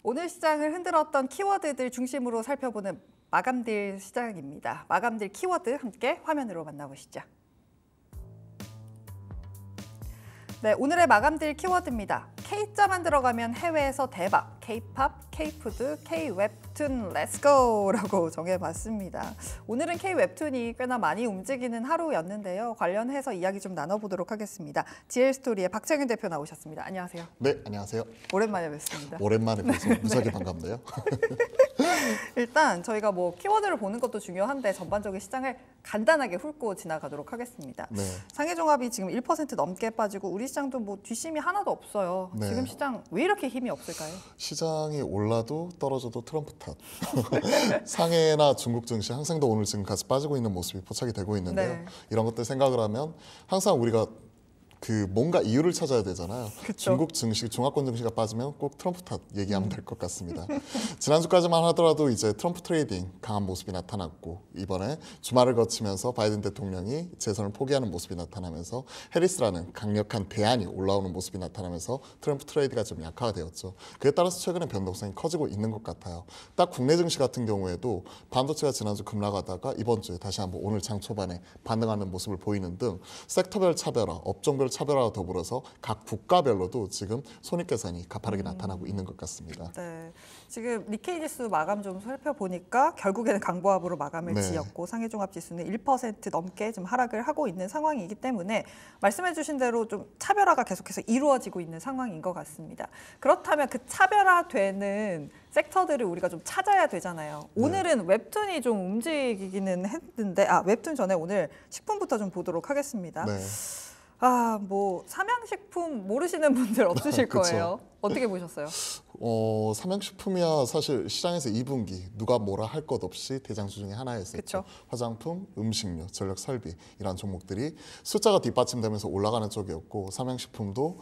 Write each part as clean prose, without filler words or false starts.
오늘 시장을 흔들었던 키워드들 중심으로 살펴보는 마감딜 시장입니다. 마감딜 키워드 함께 화면으로 만나보시죠. 네, 오늘의 마감딜 키워드입니다. K자만 들어가면 해외에서 대박, K-팝, K-푸드, K-웹툰, 렛츠고라고 정해봤습니다. 오늘은 K-웹툰이 꽤나 많이 움직이는 하루였는데요. 관련해서 이야기 좀 나눠보도록 하겠습니다. GL스토리의 박창윤 대표 나오셨습니다. 안녕하세요. 네, 안녕하세요. 오랜만에 뵙습니다. 오랜만에 뵈서 무지하게 반갑네요. 일단 저희가 뭐 키워드를 보는 것도 중요한데 전반적인 시장을 간단하게 훑고 지나가도록 하겠습니다. 네. 상해종합이 지금 1% 넘게 빠지고 우리 시장도 뭐 뒷심이 하나도 없어요. 네. 지금 시장 왜 이렇게 힘이 없을까요? 시장이 올라도 떨어져도 트럼프 탓. 상해나 중국 증시 항상 더 오늘 지금 같이 빠지고 있는 모습이 포착이 되고 있는데요. 네. 이런 것들 생각을 하면 항상 우리가 뭔가 이유를 찾아야 되잖아요. 그쵸. 중국 증시, 중화권 증시가 빠지면 꼭 트럼프 탓 얘기하면 될 것 같습니다. 지난주까지만 하더라도 이제 트럼프 트레이딩 강한 모습이 나타났고 이번에 주말을 거치면서 바이든 대통령이 재선을 포기하는 모습이 나타나면서 해리스라는 강력한 대안이 올라오는 모습이 나타나면서 트럼프 트레이드가 좀 약화되었죠. 그에 따라서 최근에 변동성이 커지고 있는 것 같아요. 딱 국내 증시 같은 경우에도 반도체가 지난주 급락하다가 이번 주에 다시 한번 오늘 장 초반에 반등하는 모습을 보이는 등 섹터별 차별화, 업종별 차별화와 더불어서 각 국가별로도 지금 손익계산이 가파르게 나타나고 있는 것 같습니다. 네, 지금 니케이 지수 마감 좀 살펴보니까 결국에는 강보합으로 마감을 네. 지었고 상해종합지수는 1% 넘게 좀 하락을 하고 있는 상황이기 때문에 말씀해주신 대로 좀 차별화가 계속해서 이루어지고 있는 상황인 것 같습니다. 그렇다면 그 차별화되는 섹터들을 우리가 좀 찾아야 되잖아요. 오늘은 웹툰이 좀 움직이기는 했는데 웹툰 전에 오늘 식품부터 좀 보도록 하겠습니다. 네. 뭐 삼양식품 모르시는 분들 없으실 그쵸. 거예요. 어떻게 보셨어요? 삼양식품이야 사실 시장에서 2분기 누가 뭐라 할 것 없이 대장주 중에 하나였었죠. 그쵸. 화장품, 음식료, 전력 설비 이런 종목들이 숫자가 뒷받침되면서 올라가는 쪽이었고 삼양식품도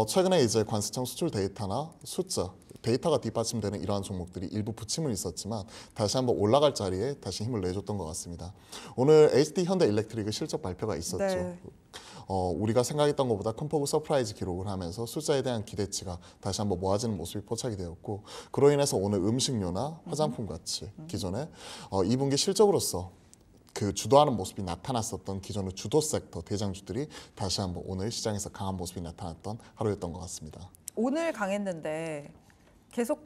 최근에 이제 관세청 수출 데이터나 숫자 데이터가 뒷받침되는 이러한 종목들이 일부 부침은 있었지만 다시 한번 올라갈 자리에 다시 힘을 내줬던 것 같습니다. 오늘 HD 현대일렉트릭의 실적 발표가 있었죠. 네. 우리가 생각했던 것보다 큰 폭의 서프라이즈 기록을 하면서 숫자에 대한 기대치가 다시 한번 모아지는 모습이 포착이 되었고 그로 인해서 오늘 음식료나 화장품 같이 기존에 2분기 실적으로서 주도하는 모습이 나타났었던 기존의 주도 섹터 대장주들이 다시 한번 오늘 시장에서 강한 모습이 나타났던 하루였던 것 같습니다. 오늘 강했는데 계속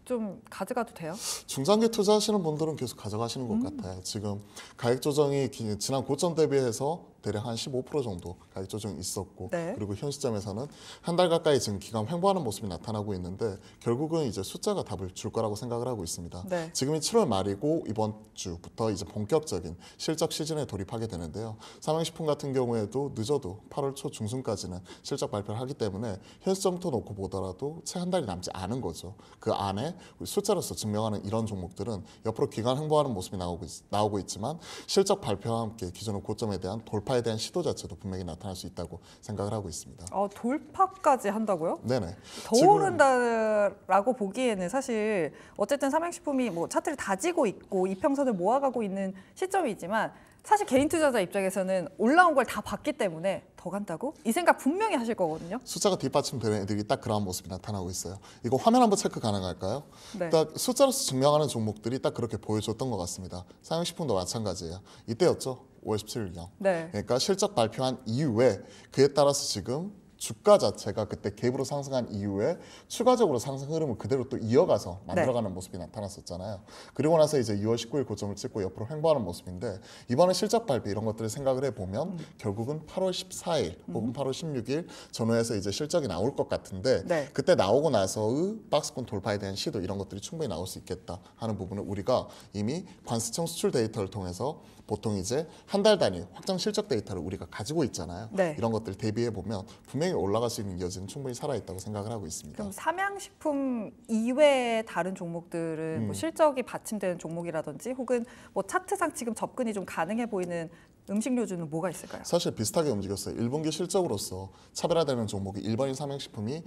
좀 가져가도 돼요? 중장기 투자하시는 분들은 계속 가져가시는 것 같아요. 지금 가격 조정이 지난 고점 대비해서 대략 한 15% 정도 가격 조정이 있었고 네. 그리고 현 시점에서는 한 달 가까이 지금 기간 횡보하는 모습이 나타나고 있는데 결국은 이제 숫자가 답을 줄 거라고 생각을 하고 있습니다. 네. 지금이 7월 말이고 이번 주부터 이제 본격적인 실적 시즌에 돌입하게 되는데요. 삼양식품 같은 경우에도 늦어도 8월 초 중순까지는 실적 발표를 하기 때문에 현 시점부터 놓고 보더라도 채 한 달이 남지 않은 거죠. 그 안에 숫자로서 증명하는 이런 종목들은 옆으로 기간 횡보하는 모습이 나오고 있지만 실적 발표와 함께 기존의 고점에 대한 돌파에 대한 시도 자체도 분명히 나타날 수 있다고 생각을 하고 있습니다. 돌파까지 한다고요? 네네. 더 오른다라고 보기에는 사실 어쨌든 삼양식품이 뭐 차트를 다지고 있고 이평선을 모아가고 있는 시점이지만 사실 개인 투자자 입장에서는 올라온 걸 다 봤기 때문에 더 간다고? 이 생각 분명히 하실 거거든요. 숫자가 뒷받침되는 애들이 딱 그런 모습이 나타나고 있어요. 이거 화면 한번 체크 가능할까요? 네. 딱 숫자로서 증명하는 종목들이 딱 그렇게 보여줬던 것 같습니다. 삼양식품도 마찬가지예요. 이때였죠. 5월 17일경. 네. 그러니까 실적 발표한 이후에 그에 따라서 지금 주가 자체가 그때 갭으로 상승한 이후에 추가적으로 상승 흐름을 그대로 또 이어가서 만들어가는 모습이 나타났었잖아요. 그리고 나서 이제 2월 19일 고점을 찍고 옆으로 횡보하는 모습인데 이번에 실적 발표 이런 것들을 생각을 해보면 결국은 8월 14일 혹은 8월 16일 전후에서 이제 실적이 나올 것 같은데 네. 그때 나오고 나서의 박스권 돌파에 대한 시도 이런 것들이 충분히 나올 수 있겠다 하는 부분을 우리가 이미 관세청 수출 데이터를 통해서 보통 이제 한 달 단위 확정 실적 데이터를 우리가 가지고 있잖아요. 네. 이런 것들 대비해 보면 분명히 올라갈 수 있는 여지는 충분히 살아있다고 생각을 하고 있습니다. 그럼 삼양식품 이외의 다른 종목들은 뭐 실적이 받침되는 종목이라든지 혹은 뭐 차트상 지금 접근이 좀 가능해 보이는 음식료주는 뭐가 있을까요? 사실 비슷하게 움직였어요. 1분기 실적으로서 차별화되는 종목이 일반인 삼양식품이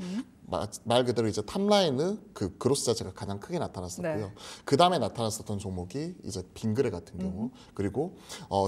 말 그대로 이제 탑라인의 그 그로스 자체가 가장 크게 나타났었고요. 네. 그 다음에 나타났었던 종목이 이제 빙그레 같은 경우, 그리고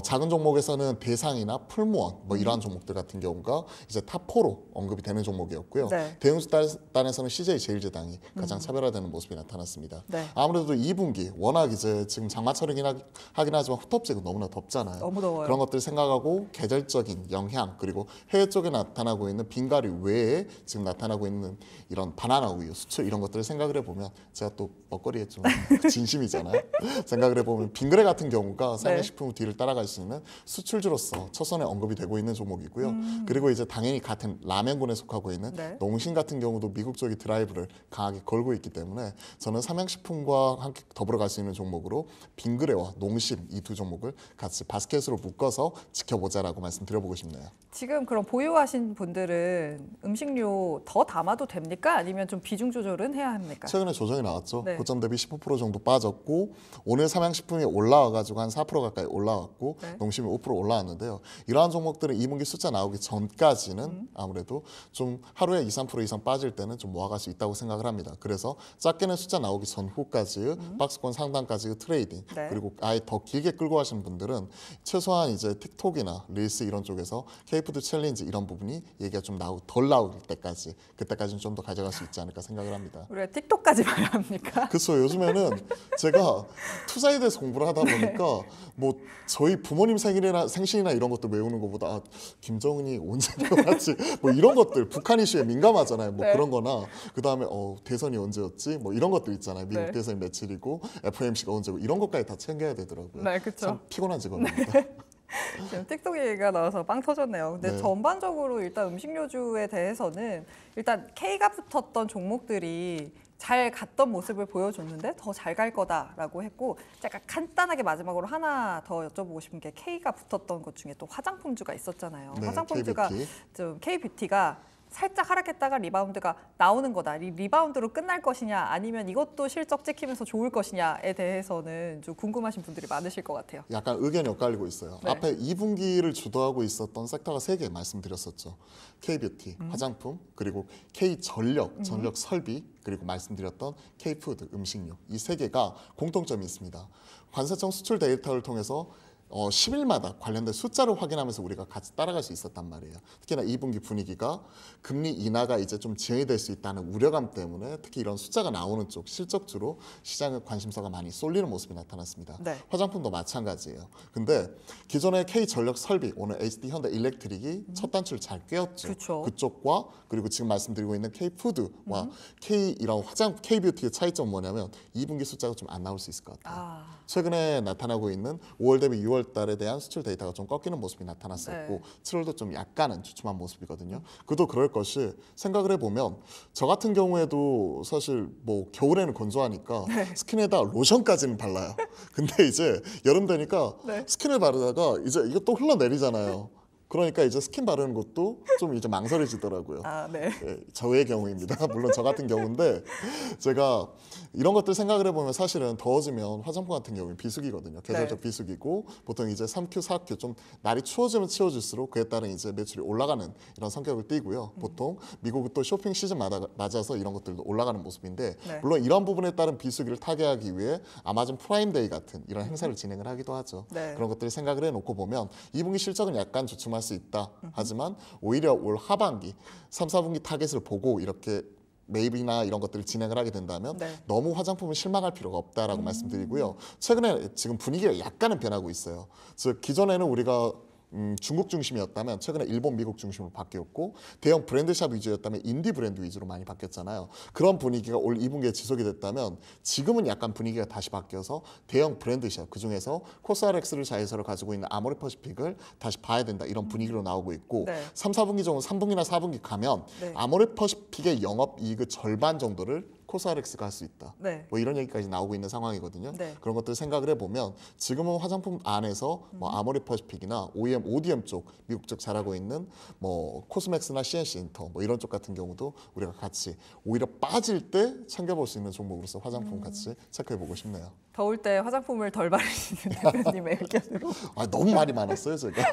작은 종목에서는 대상이나 풀무원 뭐 이러한 종목들 같은 경우가 이제 탑4로 언급이 되는 종목이었고요. 네. 대형주단에서는 CJ 제일제당이 가장 차별화되는 모습이 나타났습니다. 네. 아무래도 2분기 워낙 이제 지금 장마철이긴 하긴 하지만 후텁지고 너무나 덥잖아요. 너무 더워요. 그런 것들 생각하고 계절적인 영향, 그리고 해외 쪽에 나타나고 있는 빙가리 외에 지금 나타나고 있는 이런 바나나 우유 수출 이런 것들을 생각을 해보면, 제가 또 먹거리에 좀 진심이잖아요. 생각을 해보면 빙그레 같은 경우가 생활식품 뒤를 따라갈 수 있는 수출주로서 첫선에 언급이 되고 있는 종목이고요. 그리고 이제 당연히 같은 라멘군에 속하고 있는 네. 농심 같은 경우도 미국 쪽이 드라이브를 강하게 걸고 있기 때문에 저는 삼양식품과 함께 더불어 갈 수 있는 종목으로 빙그레와 농심 이 두 종목을 같이 바스켓으로 묶어서 지켜보자라고 말씀드려보고 싶네요. 지금 그럼 보유하신 분들은 음식료 더 담아도 됩니까? 아니면 좀 비중 조절은 해야 합니까? 최근에 조정이 나왔죠. 네. 고점 대비 15% 정도 빠졌고, 오늘 삼양식품이 올라와가지고 한 4% 가까이 올라왔고, 네. 농심이 5% 올라왔는데요. 이러한 종목들은 2분기 숫자 나오기 전까지는 아무래도 좀 하루에 2, 3% 이상 빠질 때는 좀 모아갈 수 있다고 생각을 합니다. 그래서 작게는 숫자 나오기 전후까지의 박스권 상단까지의 트레이딩, 네. 그리고 아예 더 길게 끌고 가시는 분들은 최소한 이제 틱톡이나 릴스 이런 쪽에서 K푸드 챌린지 이런 부분이 얘기가 좀 덜 나올 때까지, 그때까지는 좀 더 가져갈 수 있지 않을까 생각을 합니다. 우리가 틱톡까지 봐야 합니까? 그렇죠. 요즘에는 제가 투자에 대해서 공부를 하다 보니까 뭐 저희 부모님 생신이나 이런 것도 외우는 것보다 김정은이 언제 태어났지 뭐 이런 것들, 북한 이슈에 민감하잖아요. 뭐 네. 그런 거나 그다음에 대선이 언제였지 뭐 이런 것들 있잖아요. 미국 네. 대선이 며칠이고 FOMC가 언제고 이런 것까지 다 챙겨야 되더라고요. 네, 그렇죠. 참 피곤한 직업입니다. 지금 틱톡 얘기가 나와서 빵 터졌네요. 근데 네. 전반적으로 일단 음식료주에 대해서는 일단 K가 붙었던 종목들이 잘 갔던 모습을 보여줬는데 더 잘 갈 거다라고 했고, 약간 간단하게 마지막으로 하나 더 여쭤보고 싶은 게 K가 붙었던 것 중에 또 화장품주가 있었잖아요. 네, 화장품주가 K뷰티. 좀 K뷰티가 살짝 하락했다가 리바운드가 나오는 거다. 리바운드로 끝날 것이냐 아니면 이것도 실적 찍히면서 좋을 것이냐에 대해서는 좀 궁금하신 분들이 많으실 것 같아요. 약간 의견이 엇갈리고 있어요. 네. 앞에 2분기를 주도하고 있었던 섹터가 3개 말씀드렸었죠. K뷰티, 화장품, 그리고 K전력, 전력 설비, 그리고 말씀드렸던 K푸드, 음식료. 이 3개가 공통점이 있습니다. 관세청 수출 데이터를 통해서 10일마다 관련된 숫자를 확인하면서 우리가 같이 따라갈 수 있었단 말이에요. 특히나 2분기 분위기가 금리 인하가 이제 좀 진행이 될 수 있다는 우려감 때문에 특히 이런 숫자가 나오는 쪽 실적주로 시장의 관심사가 많이 쏠리는 모습이 나타났습니다. 네. 화장품도 마찬가지예요. 근데 기존의 K전력 설비, 오늘 HD 현대 일렉트릭이 첫 단추를 잘 꿰었죠. 그쵸. 그쪽과 그리고 지금 말씀드리고 있는 K푸드와 이런 K뷰티의 차이점은 뭐냐면 2분기 숫자가 좀 안 나올 수 있을 것 같아요. 최근에 나타나고 있는 5월 대비 6월 달에 대한 수출 데이터가 좀 꺾이는 모습이 나타났었고 네. 7월도 좀 약간은 주춤한 모습이거든요. 그도 그럴 것이 생각을 해보면 저 같은 경우에도 사실 뭐 겨울에는 건조하니까 스킨에다 로션까지는 발라요. 근데 이제 여름 되니까 네. 스킨을 바르다가 이제 이거 또 흘러내리잖아요. 그러니까 이제 스킨 바르는 것도 좀 이제 망설여지더라고요. 네. 예, 저의 경우입니다. 물론 저 같은 경우인데 제가 이런 것들 생각을 해보면 사실은 더워지면 화장품 같은 경우는 비수기거든요. 계절적 비수기고 보통 이제 3Q, 4Q 좀 날이 추워지면 추워질수록 그에 따른 이제 매출이 올라가는 이런 성격을 띠고요. 보통 미국은 또 쇼핑 시즌 맞아서 이런 것들도 올라가는 모습인데 네. 물론 이런 부분에 따른 비수기를 타개하기 위해 아마존 프라임데이 같은 이런 행사를 진행을 하기도 하죠. 네. 그런 것들을 생각을 해놓고 보면 2분기 실적은 약간 주춤할 수 있다. 하지만 오히려 올 하반기 3, 4분기 타겟을 보고 이렇게 매입이나 이런 것들을 진행을 하게 된다면 네. 너무 화장품을 실망할 필요가 없다라고 말씀드리고요. 최근에 지금 분위기가 약간은 변하고 있어요. 즉 기존에는 우리가 중국 중심이었다면 최근에 일본, 미국 중심으로 바뀌었고 대형 브랜드샵 위주였다면 인디 브랜드 위주로 많이 바뀌었잖아요. 그런 분위기가 올 2분기에 지속이 됐다면 지금은 약간 분위기가 다시 바뀌어서 대형 브랜드샵, 그중에서 코스알엑스를 자회사로 가지고 있는 아모레퍼시픽을 다시 봐야 된다 이런 분위기로 나오고 있고 네. 3, 4분기 정도 3분기나 4분기 가면 네. 아모레퍼시픽의 영업이익의 절반 정도를 코스알엑스가 할 수 있다. 네. 뭐 이런 얘기까지 나오고 있는 상황이거든요. 네. 그런 것들 생각을 해보면 지금은 화장품 안에서 뭐 아모레퍼시픽이나 OEM, ODM 쪽 미국 쪽 잘하고 있는 뭐 코스맥스나 CNC 인터 뭐 이런 쪽 같은 경우도 우리가 같이 오히려 빠질 때 챙겨볼 수 있는 종목으로서 화장품 같이 체크해보고 싶네요. 더울 때 화장품을 덜 바르시는 대표님의 의견으로. 너무 말이 많았어요 제가.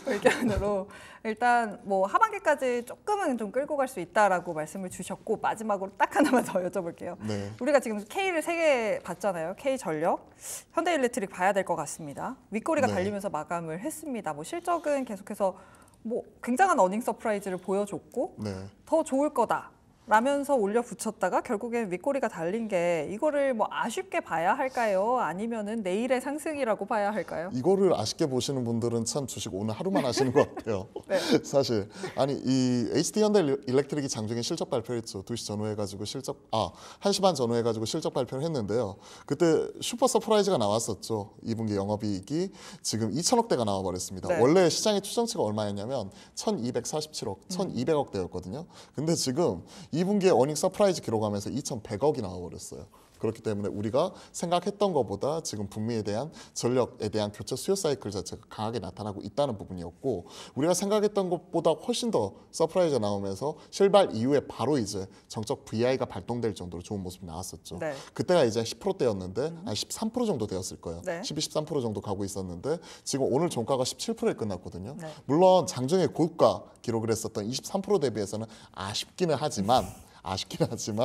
의견으로 일단 뭐 하반기까지 조금은 좀 끌고 갈 수 있다라고 말씀을 주셨고 마지막으로 딱 하나만 더 여쭤볼게요. 네. 우리가 지금 K를 3개 봤잖아요. K전력, 현대일렉트릭 봐야 될 것 같습니다. 윗꼬리가 네. 달리면서 마감을 했습니다. 뭐 실적은 계속해서 뭐 굉장한 어닝 서프라이즈를 보여줬고 네. 더 좋을 거다. 라면서 올려 붙였다가 결국엔 윗꼬리가 달린 게 이거를 뭐 아쉽게 봐야 할까요? 아니면은 내일의 상승이라고 봐야 할까요? 이거를 아쉽게 보시는 분들은 참 주식 오늘 하루만 하시는 것 같아요. 네. 사실 아니 이 HD 현대 일렉트릭이 장중에 실적 발표했죠. 2시 전후해가지고 1시 반 전후해가지고 실적 발표를 했는데요. 그때 슈퍼 서프라이즈가 나왔었죠. 2분기 영업이익이 지금 2천억대가 나와버렸습니다. 네. 원래 시장의 추정치가 얼마였냐면 1,247억, 1,200억대였거든요. 근데 지금 2분기에 어닝 서프라이즈 기록하면서 2,100억이 나와버렸어요. 그렇기 때문에 우리가 생각했던 것보다 지금 북미에 대한 전력에 대한 교체 수요 사이클 자체가 강하게 나타나고 있다는 부분이었고 우리가 생각했던 것보다 훨씬 더 서프라이즈가 나오면서 실발 이후에 바로 이제 정적 VI가 발동될 정도로 좋은 모습이 나왔었죠. 네. 그때가 이제 10%대였는데 한 13% 정도 되었을 거예요. 네. 12, 13% 정도 가고 있었는데 지금 오늘 종가가 17%에 끝났거든요. 네. 물론 장중에 고가 기록을 했었던 23% 대비해서는 아쉽기는 하지만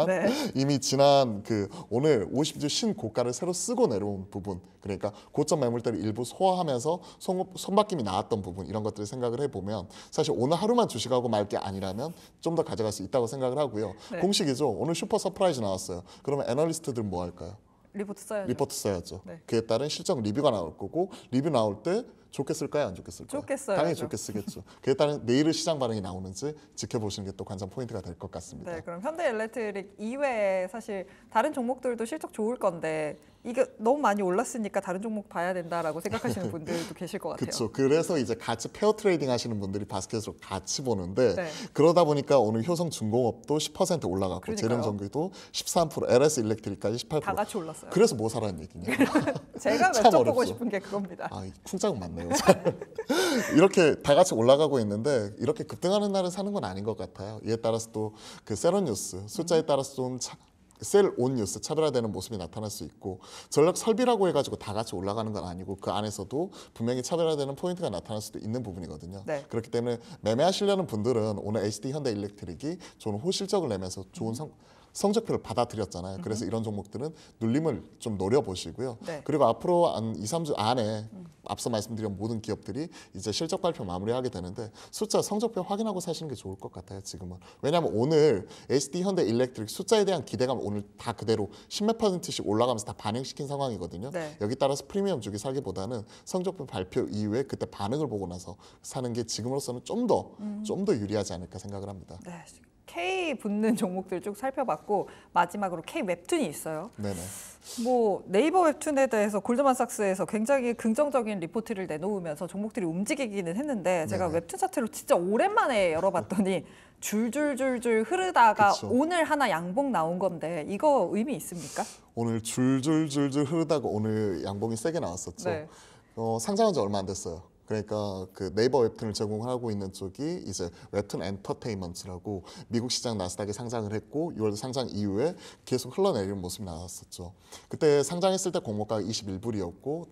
네. 이미 지난 그 오늘 50주 신고가를 새로 쓰고 내려온 부분 그러니까 고점 매물대를 일부 소화하면서 손바뀜이 나왔던 부분 이런 것들을 생각을 해보면 사실 오늘 하루만 주식하고 말 게 아니라면 좀 더 가져갈 수 있다고 생각을 하고요. 네. 공식이죠. 오늘 슈퍼 서프라이즈 나왔어요. 그러면 애널리스트들 뭐 할까요? 리포트 써야죠. 리포트 써야죠. 네. 그에 따른 실적 리뷰가 나올 거고 리뷰 나올 때 좋게 쓸까요? 안 좋게 쓸까요? 좋게 써야죠. 당연히 좋게 쓰겠죠. 그에 따른 내일의 시장 반응이 나오는지 지켜보시는 게 또 관전 포인트가 될 것 같습니다. 네, 그럼 현대일렉트릭 이외에 사실 다른 종목들도 실적 좋을 건데 이게 너무 많이 올랐으니까 다른 종목 봐야 된다라고 생각하시는 분들도 계실 것 같아요. 그렇죠. 그래서 이제 같이 페어 트레이딩 하시는 분들이 바스켓으로 같이 보는데 네. 그러다 보니까 오늘 효성중공업도 10% 올라갔고 그러니까요. 재령전기도 13%, LS 일렉트릭까지 18%. 다 같이 올랐어요. 그래서 뭐 사라는 얘기냐. 제가 참 여쭤보고 어렵죠. 싶은 게 그겁니다. 아, 쿵짝은 맞네요. 이렇게 다 같이 올라가고 있는데 이렇게 급등하는 날은 사는 건 아닌 것 같아요. 이에 따라서 또 그 세런 뉴스 숫자에 따라서 좀 셀온 뉴스 차별화되는 모습이 나타날 수 있고 전력 설비라고 해가지고 다 같이 올라가는 건 아니고 그 안에서도 분명히 차별화되는 포인트가 나타날 수도 있는 부분이거든요. 네. 그렇기 때문에 매매하시려는 분들은 오늘 HD 현대일렉트릭이 좋은 호실적을 내면서 좋은 성적표를 받아들였잖아요. 그래서 이런 종목들은 눌림을 좀 노려보시고요. 네. 그리고 앞으로 한 2, 3주 안에 앞서 말씀드린 모든 기업들이 이제 실적 발표 마무리하게 되는데 숫자 성적표 확인하고 사시는 게 좋을 것 같아요. 지금은. 왜냐하면 오늘 HD 현대 일렉트릭 숫자에 대한 기대감 오늘 다 그대로 10몇 %씩 올라가면서 다 반영시킨 상황이거든요. 네. 여기 따라서 프리미엄 주기 사기보다는 성적표 발표 이후에 그때 반응을 보고 나서 사는 게 지금으로서는 좀 더 유리하지 않을까 생각을 합니다. 네, K 붙는 종목들 쭉 살펴봤고 마지막으로 K 웹툰이 있어요. 네네. 뭐 네이버 웹툰에 대해서 골드만삭스에서 굉장히 긍정적인 리포트를 내놓으면서 종목들이 움직이기는 했는데 제가 네네. 웹툰 차트로 진짜 오랜만에 열어봤더니 줄줄줄줄 흐르다가 그쵸. 오늘 하나 양봉 나온 건데 이거 의미 있습니까? 오늘 줄줄줄줄 흐르다가 오늘 양봉이 세게 나왔었죠. 네. 상장한 지 얼마 안 됐어요. 그러니까 그 네이버 웹툰을 제공하고 있는 쪽이 이제 웹툰 엔터테인먼트라고 미국 시장 나스닥에 상장을 했고 6월 상장 이후에 계속 흘러내리는 모습이 나왔었죠. 그때 상장했을 때 공모가가 21불이었고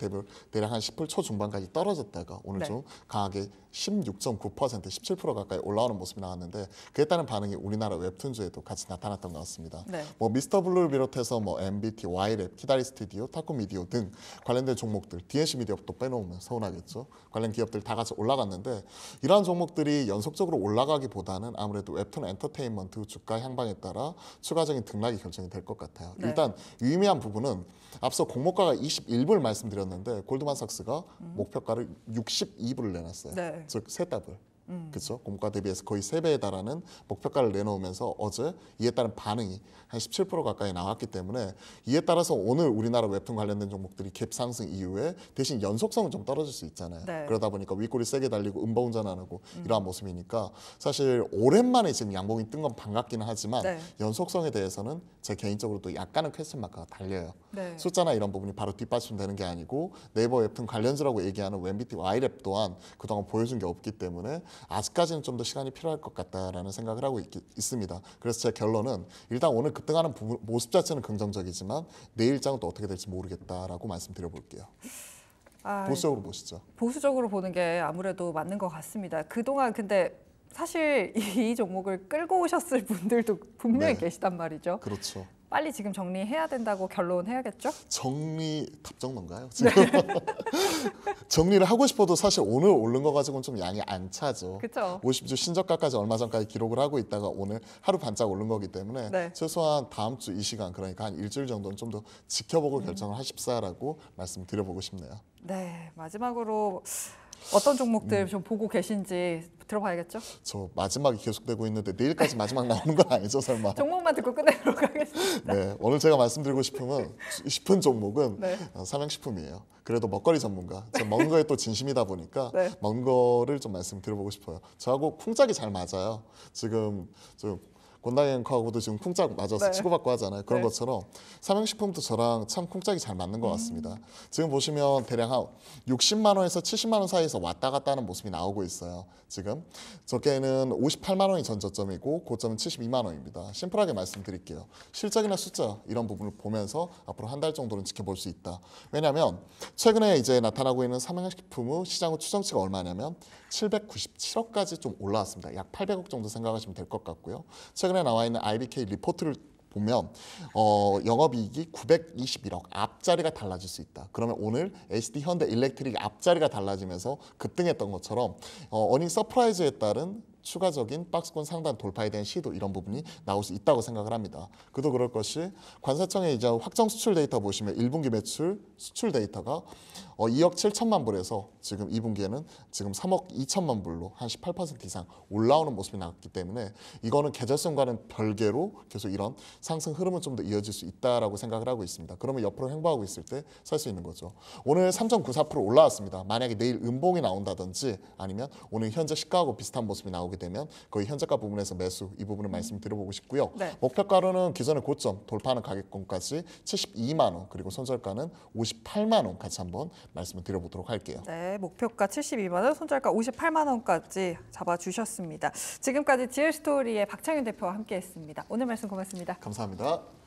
대략 한 10불 초중반까지 떨어졌다가 오늘 네. 좀 강하게 16.9%, 17% 가까이 올라오는 모습이 나왔는데 그에 따른 반응이 우리나라 웹툰주에도 같이 나타났던 것 같습니다. 네. 뭐 미스터 블루를 비롯해서 뭐 MBT, Y랩, 키다리 스튜디오, 타코 미디어 등 관련된 종목들, DNC 미디어도 빼놓으면 서운하겠죠. 관련 기업들 다 같이 올라갔는데 이러한 종목들이 연속적으로 올라가기보다는 아무래도 웹툰 엔터테인먼트 주가 향방에 따라 추가적인 등락이 결정이 될 것 같아요. 네. 일단 유의미한 부분은 앞서 공모가가 21불 말씀드렸는데 골드만삭스가 목표가를 62불을 내놨어요. 네. 즉 세 더블. 그렇죠. 공모가 대비해서 거의 3배에 달하는 목표가를 내놓으면서 어제 이에 따른 반응이 한 17% 가까이 나왔기 때문에 이에 따라서 오늘 우리나라 웹툰 관련된 종목들이 갭 상승 이후에 대신 연속성은 좀 떨어질 수 있잖아요. 네. 그러다 보니까 윗골이 세게 달리고 음보운전 안 하고 이러한 모습이니까 사실 오랜만에 지금 양봉이 뜬 건 반갑기는 하지만 네. 연속성에 대해서는 제 개인적으로 또 약간은 퀘스천 마크가 달려요. 네. 숫자나 이런 부분이 바로 뒷받침되는 게 아니고 네이버 웹툰 관련주라고 얘기하는 웹비티 Y랩 또한 그동안 보여준 게 없기 때문에 아직까지는 좀 더 시간이 필요할 것 같다라는 생각을 하고 있습니다. 그래서 제 결론은 일단 오늘 급등하는 모습 자체는 긍정적이지만 내일 장은 또 어떻게 될지 모르겠다라고 말씀드려볼게요. 보수적으로 보시죠. 보수적으로 보는 게 아무래도 맞는 것 같습니다. 그동안 근데 사실 이 종목을 끌고 오셨을 분들도 분명히 네. 계시단 말이죠. 그렇죠. 빨리 지금 정리해야 된다고 결론해야겠죠? 정리 답정론가요? 지금 정리를 하고 싶어도 사실 오늘 오른 거 가지고는 좀 양이 안 차죠. 그렇죠. 50주 신저가까지 얼마 전까지 기록을 하고 있다가 오늘 하루 반짝 오른 거기 때문에 네. 최소한 다음 주 이 시간 그러니까 한 일주일 정도는 좀 더 지켜보고 결정을 하십사라고 말씀드려보고 싶네요. 네, 마지막으로 어떤 종목들 좀 보고 계신지 들어봐야겠죠? 저 마지막이 계속되고 있는데 내일까지 마지막 나오는 건 아니죠 설마? 종목만 듣고 끝내도록 하겠습니다. 네, 오늘 제가 말씀드리고 싶은 종목은 네. 삼양식품이에요. 그래도 먹거리 전문가, 제가 먹는 거에 또 진심이다 보니까 네. 먹는 거를 좀 말씀드려보고 싶어요. 저하고 쿵짝이 잘 맞아요. 지금 좀 권다행커하고도 지금 쿵짝 맞아서 네. 치고받고 하잖아요. 그런 네. 것처럼 삼양식품도 저랑 참 쿵짝이 잘 맞는 것 같습니다. 지금 보시면 대략 한 60만 원에서 70만 원 사이에서 왔다 갔다 하는 모습이 나오고 있어요. 지금 저게는 58만 원이 전 저점이고 고점은 72만 원입니다. 심플하게 말씀드릴게요. 실적이나 숫자 이런 부분을 보면서 앞으로 한 달 정도는 지켜볼 수 있다. 왜냐하면 최근에 이제 나타나고 있는 삼양식품의 시장 후 추정치가 얼마냐면 797억까지 좀 올라왔습니다. 약 800억 정도 생각하시면 될 것 같고요. 최근에 나와 있는 IBK 리포트를 보면 영업이익이 921억 앞자리가 달라질 수 있다. 그러면 오늘 HD 현대 일렉트릭 앞자리가 달라지면서 급등했던 것처럼 어닝 서프라이즈에 따른 추가적인 박스권 상단 돌파에 대한 시도 이런 부분이 나올 수 있다고 생각을 합니다. 그도 그럴 것이 관세청의 이제 확정 수출 데이터 보시면 1분기 매출 수출 데이터가 2억 7천만 불에서 지금 2분기에는 지금 3억 2천만 불로 한 18% 이상 올라오는 모습이 나왔기 때문에 이거는 계절성과는 별개로 계속 이런 상승 흐름은 좀 더 이어질 수 있다라고 생각을 하고 있습니다. 그러면 옆으로 행보하고 있을 때 살 수 있는 거죠. 오늘 3.94% 올라왔습니다. 만약에 내일 음봉이 나온다든지 아니면 오늘 현재 시가하고 비슷한 모습이 나오게 되면 거의 현재가 부분에서 매수 이 부분을 말씀드려보고 싶고요. 네. 목표가로는 기존의 고점 돌파하는 가격권까지 72만 원 그리고 손절가는 58만 원 같이 한번 말씀을 드려보도록 할게요. 네, 목표가 72만 원, 손절가 58만 원까지 잡아주셨습니다. 지금까지 GL스토리의 박창윤 대표와 함께했습니다. 오늘 말씀 고맙습니다. 감사합니다.